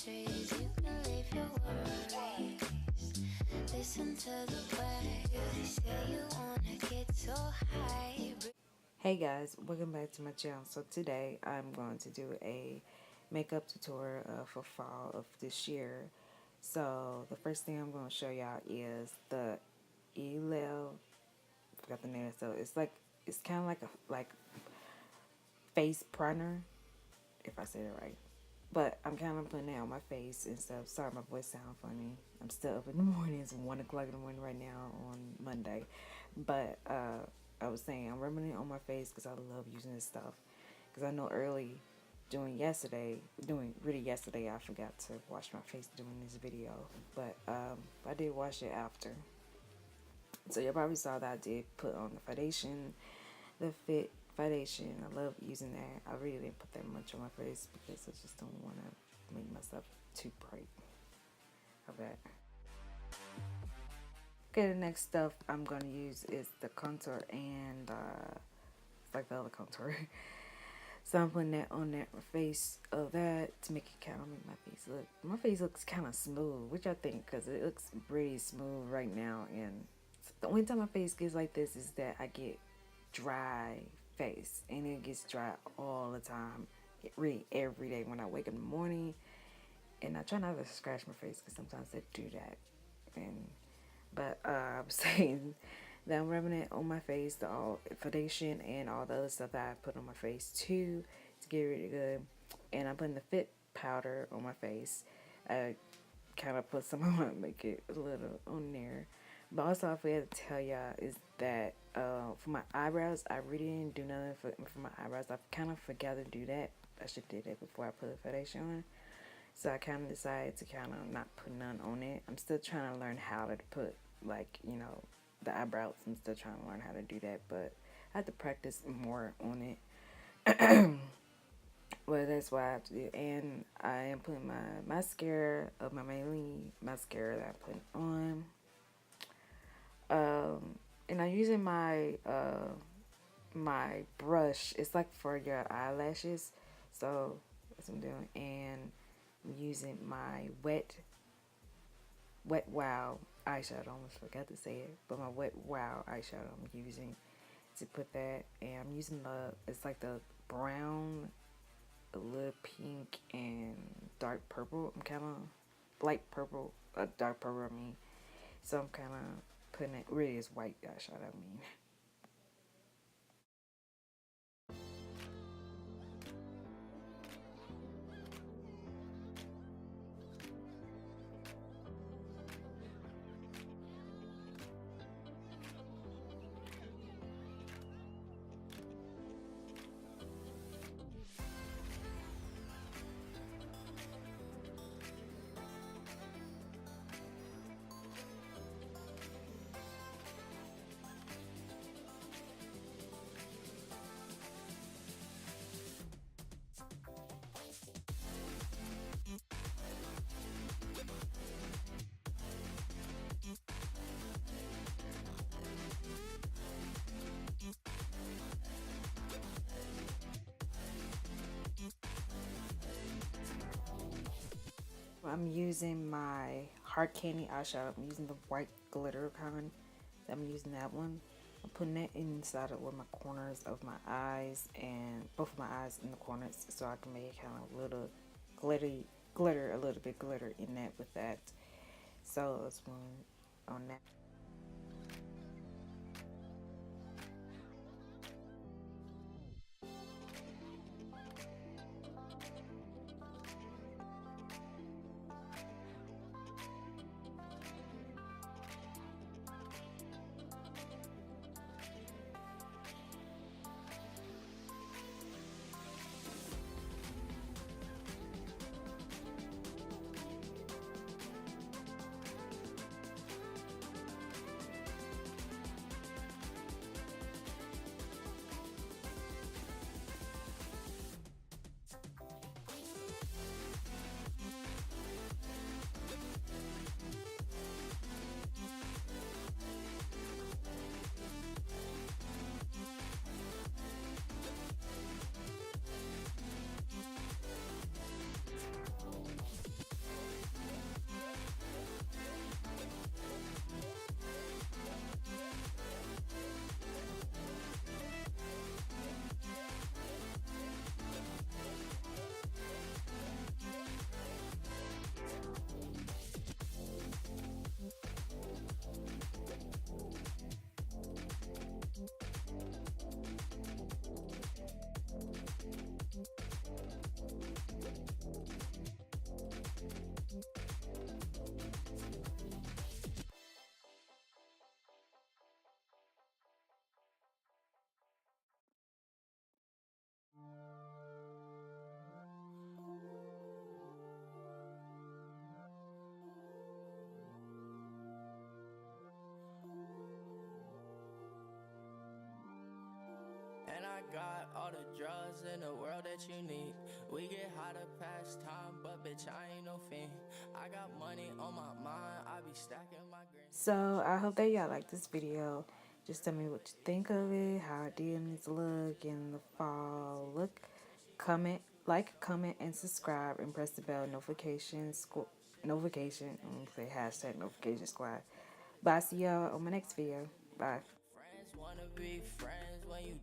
trees, you can leave your worries. Listen to the birds, they say you wanna get so high. Hey guys, welcome back to my channel. So today I'm going to do a makeup tutorial for fall of this year. So the first thing I'm going to show y'all is the forgot the name. So it's kind of like a face primer, if I said it right. But I'm kind of putting it on my face and stuff. Sorry, my voice sounds funny. I'm still up in the morning. It's 1 o'clock in the morning right now on Monday. But I was saying I'm rubbing it on my face because I love using this stuff. Because I know yesterday, I forgot to wash my face doing this video. But I did wash it after. So you probably saw that I did put on the foundation, the Fit foundation. I love using that. I really didn't put that much on my face because I just don't want to make myself too bright. Okay. Okay, the next stuff I'm going to use is the contour and it's like the other contour. So I'm putting that on that face of that to make it kind of make my face looks kind of smooth, which I think because it looks pretty smooth right now. And the only time my face gets like this is that I get dry face, and it gets dry all the time, really every day when I wake in the morning. And I try not to scratch my face because sometimes I do that. But I was saying that I'm rubbing it on my face, the foundation and all the other stuff that I put on my face too to get really good. And I'm putting the Fit powder on my face. I kind of put some on, make it a little on there. But also I forgot to tell y'all is that for my eyebrows, I really didn't do nothing for my eyebrows. I kind of forgot to do that. I should do that before I put the foundation on. So I kind of decided to kind of not put none on it. I'm still trying to learn how to put, like, you know, the eyebrows. I'm still trying to learn how to do that, but I have to practice more on it. Well, that's what I have to do. And I am putting my mascara of my mainly mascara that I'm putting on. And I'm using my my brush. It's like for your eyelashes. So that's what I'm doing. And I'm using my wet wow eyeshadow. I almost forgot to say it, but my wet wow eyeshadow I'm using to put that. And I'm using it's like the brown, a little pink, and dark purple. I'm kind of light purple, dark purple. I mean, so I'm kind of putting it. Really, is white eyeshadow. I mean. I'm using my Heart Candy eyeshadow. I'm using the white glitter kind. I'm using that one. I'm putting that inside of one of my corners of my eyes, and both of my eyes in the corners, so I can make it kind of a little glitter, a little bit glitter in that with that. So let's move on that. the drugs in the world that you need. We get high to pass time, but bitch, I ain't no fiend. I got money on my mind, I be stacking my green. So I hope that y'all like this video. Just tell me what you think of it, how I did in this look in the fall look. Comment, like, comment, and subscribe, and press the bell notification. Notification. I'm gonna say hashtag notification squad. Bye. See y'all on my next video. Bye. Friends wanna be friends when you